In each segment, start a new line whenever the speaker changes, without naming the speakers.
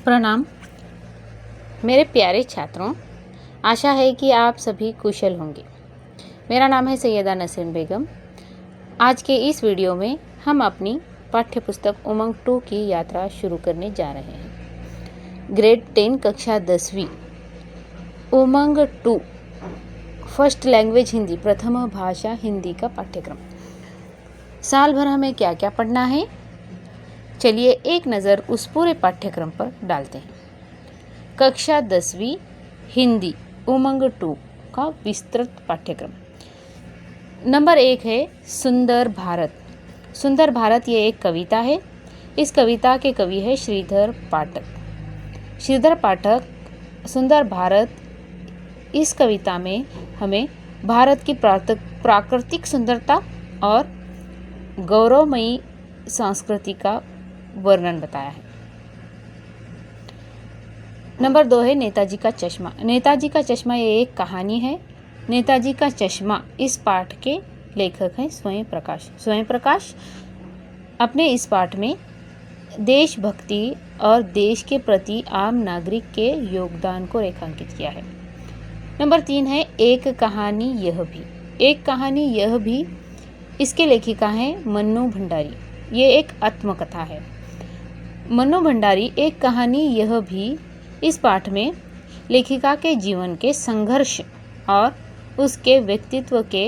प्रणाम मेरे प्यारे छात्रों, आशा है कि आप सभी कुशल होंगे। मेरा नाम है सैयदा नसरीन बेगम। आज के इस वीडियो में हम अपनी पाठ्य पुस्तक उमंग 2 की यात्रा शुरू करने जा रहे हैं। ग्रेड 10 कक्षा 10वीं उमंग 2 फर्स्ट लैंग्वेज हिंदी, प्रथम भाषा हिंदी का पाठ्यक्रम। साल भर हमें क्या क्या पढ़ना है, चलिए एक नज़र उस पूरे पाठ्यक्रम पर डालते हैं। कक्षा 10वीं हिंदी उमंग 2 का विस्तृत पाठ्यक्रम। नंबर 1 है सुंदर भारत। सुंदर भारत ये एक कविता है। इस कविता के कवि है श्रीधर पाठक। श्रीधर पाठक सुंदर भारत, इस कविता में हमें भारत की प्राकृतिक सुंदरता और गौरवमयी संस्कृति का वर्णन बताया है। नंबर 2 है नेताजी का चश्मा। नेताजी का चश्मा ये एक कहानी है। नेताजी का चश्मा इस पाठ के लेखक हैं स्वयं प्रकाश। स्वयं प्रकाश अपने इस पाठ में देशभक्ति और देश के प्रति आम नागरिक के योगदान को रेखांकित किया है। नंबर 3 है एक कहानी यह भी। एक कहानी यह भी, इसके लेखिका हैं मन्नू भंडारी। ये एक आत्मकथा है। मन्नू भंडारी एक कहानी यह भी, इस पाठ में लेखिका के जीवन के संघर्ष और उसके व्यक्तित्व के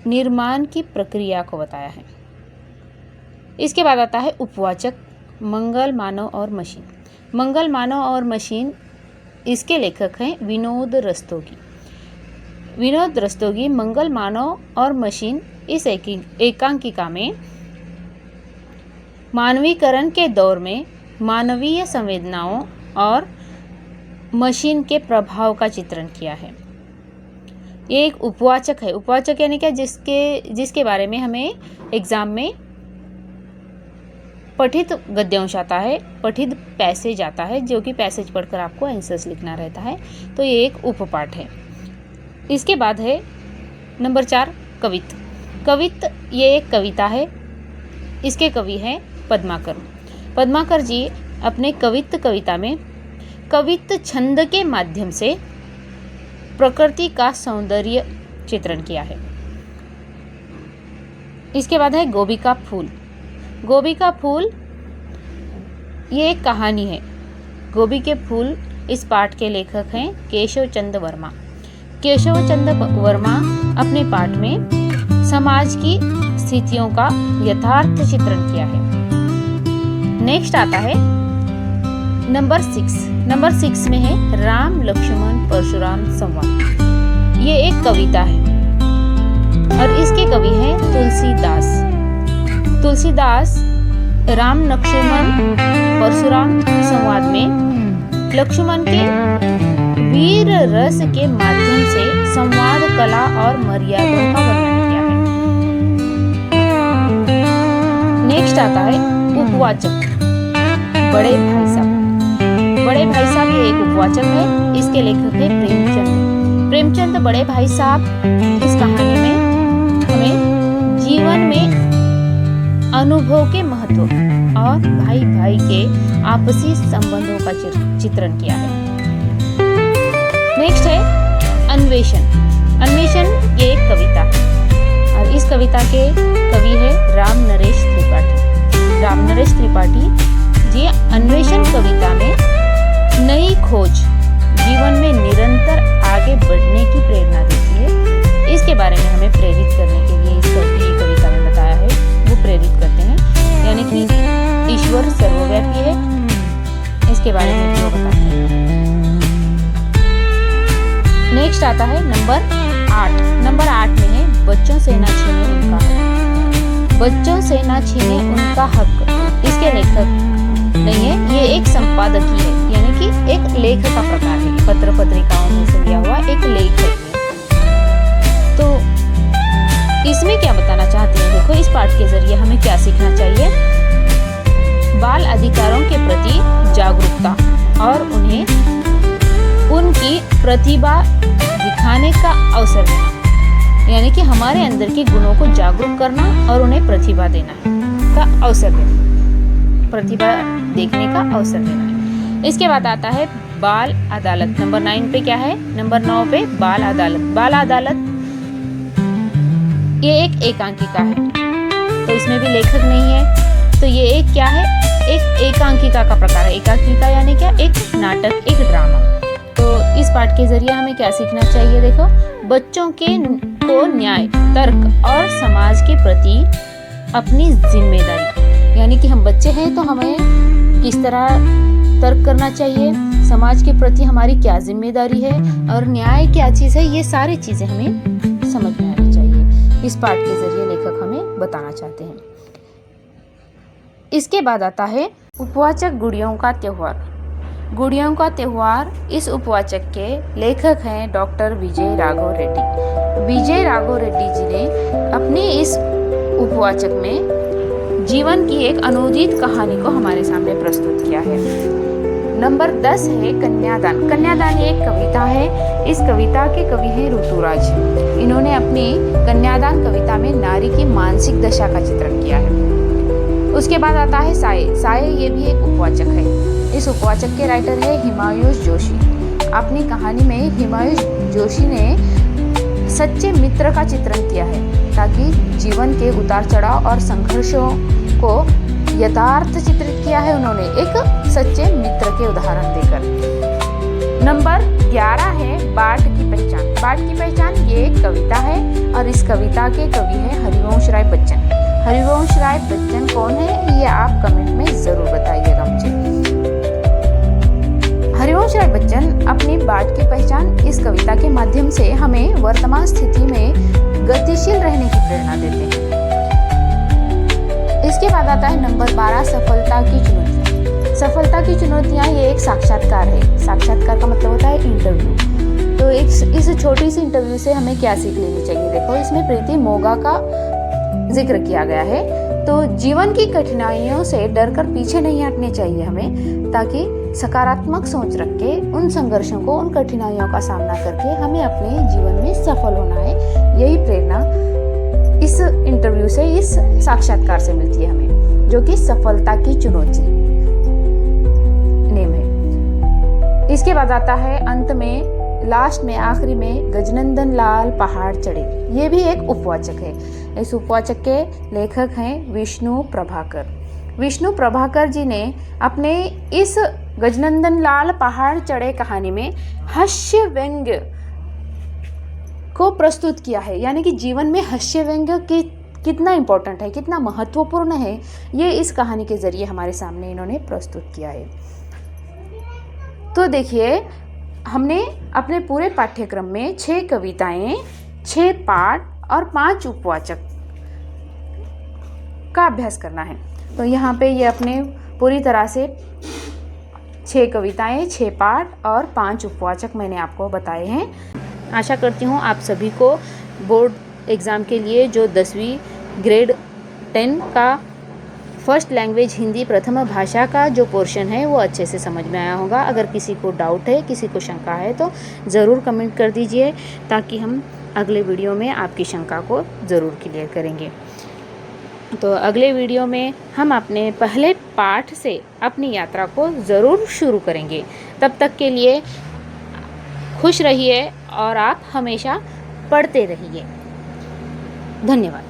निर्माण की प्रक्रिया को बताया है। इसके बाद आता है उपवाचक मंगल, मानव और मशीन। मंगल, मानव और मशीन, इसके लेखक हैं विनोद रस्तोगी। विनोद रस्तोगी मंगल, मानव और मशीन इस एकांकिका में मानवीकरण के दौर में मानवीय संवेदनाओं और मशीन के प्रभाव का चित्रण किया है। ये एक उपवाचक है। उपवाचक यानी क्या, जिसके बारे में हमें एग्जाम में पठित गद्यांश आता है, पठित पैसेज आता है, जो कि पैसेज पढ़कर आपको आंसर्स लिखना रहता है। तो ये एक उपपाठ है। इसके बाद है नंबर 4 कवित। कवित ये एक कविता है। इसके कवि हैं पद्माकर। पद्माकर जी अपने कविता में कवित छंद के माध्यम से प्रकृति का सौंदर्य चित्रण किया है। इसके बाद है गोभी का फूल। गोभी का फूल ये एक कहानी है। गोभी के फूल, इस पाठ के लेखक हैं केशव चंद वर्मा। केशव चंद वर्मा अपने पाठ में समाज की स्थितियों का यथार्थ चित्रण किया है। नेक्स्ट आता है नंबर 6। नंबर 6 में है राम लक्ष्मण परशुराम संवाद। ये एक कविता है और इसके कवि हैं तुलसीदास। तुलसीदास राम लक्ष्मण परशुराम संवाद में लक्ष्मण के वीर रस के माध्यम से संवाद कला और मर्यादाओं का वर्णन किया है। नेक्स्ट आता है उपवाचक बड़े भाई साहब। बड़े भाई साहब ये एक उपवाचक है। इसके लेखक है प्रेमचंद। प्रेमचंद बड़े भाई साहब इस कहानी में हमें जीवन में अनुभव के महत्व और भाई भाई के आपसी संबंधों का चित्रण किया है। नेक्स्ट है अन्वेषण। अन्वेषण ये एक कविता है और इस कविता के कवि है राम नरेश त्रिपाठी। राम नरेश त्रिपाठी जी अन्वेषण कविता में नई खोज जीवन में निरंतर आगे बढ़ने की प्रेरणा देती है। इसके बारे में हमें प्रेरित करने के लिए इस कविता में बताया है, वो प्रेरित करते हैं, यानी कि ईश्वर सर्वव्यापी है, इसके बारे में वो बताते हैं। नेक्स्ट आता है नंबर 8। नंबर 8 में है बच्चों से ना छीने उनका हक। बच्चों से ना छीने उनका हक, इसके लेखक नहीं है, ये एक संपादकीय है, यानी कि एक लेख का प्रकार है। पत्र पत्रिकाओं में से लिया हुआ एक लेख है। तो इसमें क्या बताना चाहते हैं, देखो इस पाठ के जरिए हमें क्या सीखना चाहिए। बाल अधिकारों के प्रति जागरूकता और उन्हें उनकी प्रतिभा दिखाने का अवसर देना, यानी कि हमारे अंदर के गुणों को जागरूक करना और उन्हें प्रतिभा देना का अवसर देना, प्रतिभा देखने का अवसर देना है। इसके बाद आता है बाल अदालत। नंबर 9 पे क्या है? नंबर 9 पे बाल अदालत। बाल अदालत ये एक एकांकिका है, तो इसमें भी लेखक नहीं है, तो ये एक क्या है? एक एकांकिका का प्रकार है। एकांकिका यानी क्या? एक नाटक, एक ड्रामा। तो इस पाठ के जरिए हमें क्या सीखना चाहिए? देखो, बच्चों को न्याय, तर्क और समाज के प्रति अपनी जिम्मेदारी, यानी कि हम बच्चे हैं तो हमें किस तरह तर्क करना चाहिए, समाज के प्रति हमारी क्या जिम्मेदारी है और न्याय क्या चीज़ है, ये सारी चीज़ें हमें समझ में आनी चाहिए। इस पाठ के जरिए लेखक हमें बताना चाहते हैं। इसके बाद आता है उपवाचक गुड़ियों का त्यौहार। गुड़ियों का त्यौहार, इस उपवाचक के लेखक हैं डॉक्टर विजय राघव रेड्डी। विजय राघव रेड्डी जी ने अपने इस उपवाचक में जीवन की एक अनूदित कहानी को हमारे सामने प्रस्तुत किया है। नंबर 10 है कन्यादान। कन्यादान एक कविता है। इस कविता के कवि हैं ऋतुराज। इन्होंने अपनी कन्यादान कविता में नारी की मानसिक दशा का चित्रण किया है। उसके बाद आता है साये। साये ये भी एक उपवाचक है। इस उपवाचक के राइटर है हिमायुष जोशी। अपनी कहानी में हिमायुष जोशी ने सच्चे मित्र का चित्रण किया है, ताकि जीवन के उतार चढ़ाव और संघर्षों को यथार्थ चित्रित किया है उन्होंने एक सच्चे मित्र के उदाहरण देकर। नंबर 11 है बाट की पहचान। बाट की पहचान ये एक कविता है और इस कविता के कवि हैं हरिवंश राय बच्चन। हरिवंश राय बच्चन कौन है, ये आप कमेंट में जरूर बताइएगा मुझे। हरिवंश राय बच्चन अपनी बाट की पहचान इस कविता के माध्यम से हमें वर्तमान स्थिति में गतिशील रहने की प्रेरणा देते हैं। इसके बाद आता है नंबर 12 सफलता की चुनौतियाँ। सफलता की चुनौतियाँ ये एक साक्षात्कार है। साक्षात्कार का मतलब होता है इंटरव्यू। तो इस छोटी सी इंटरव्यू से हमें क्या सीख लेनी चाहिए? देखो, इसमें प्रीति मोगा का जिक्र किया गया है। तो जीवन की कठिनाइयों से डरकर पीछे नहीं हटने चाहिए हमें, ताकि सकारात्मक सोच रख के उन संघर्षों को, उन कठिनाइयों का सामना करके हमें अपने जीवन में सफल होना है। यही प्रेरणा इस इंटरव्यू से, इस साक्षात्कार से मिलती है हमें, जो कि सफलता की चुनौती नेम है। इसके बाद आता है अंत में, लास्ट में, आखिरी में गजनंदन लाल पहाड़ चढ़े। ये भी एक उपवाचक है। इस उपवाचक के लेखक हैं विष्णु प्रभाकर। विष्णु प्रभाकर जी ने अपने इस गजनंदन लाल पहाड़ चढ़े कहानी में हास्य व्यंग्य को प्रस्तुत किया है, यानी कि जीवन में हास्य व्यंग्य की कितना इम्पोर्टेंट है, कितना महत्वपूर्ण है, ये इस कहानी के जरिए हमारे सामने इन्होंने प्रस्तुत किया है। तो देखिए, हमने अपने पूरे पाठ्यक्रम में 6 कविताएं, 6 पाठ और 5 उपवाचक का अभ्यास करना है। तो यहाँ पे ये अपने पूरी तरह से 6 कविताएं, 6 पाठ और 5 उपवाचक मैंने आपको बताए हैं। आशा करती हूँ आप सभी को बोर्ड एग्ज़ाम के लिए जो 10वीं ग्रेड 10 का फर्स्ट लैंग्वेज हिंदी प्रथम भाषा का जो पोर्शन है वो अच्छे से समझ में आया होगा। अगर किसी को डाउट है, किसी को शंका है, तो ज़रूर कमेंट कर दीजिए, ताकि हम अगले वीडियो में आपकी शंका को ज़रूर क्लियर करेंगे। तो अगले वीडियो में हम अपने पहले पाठ से अपनी यात्रा को ज़रूर शुरू करेंगे। तब तक के लिए खुश रहिए और आप हमेशा पढ़ते रहिए। धन्यवाद।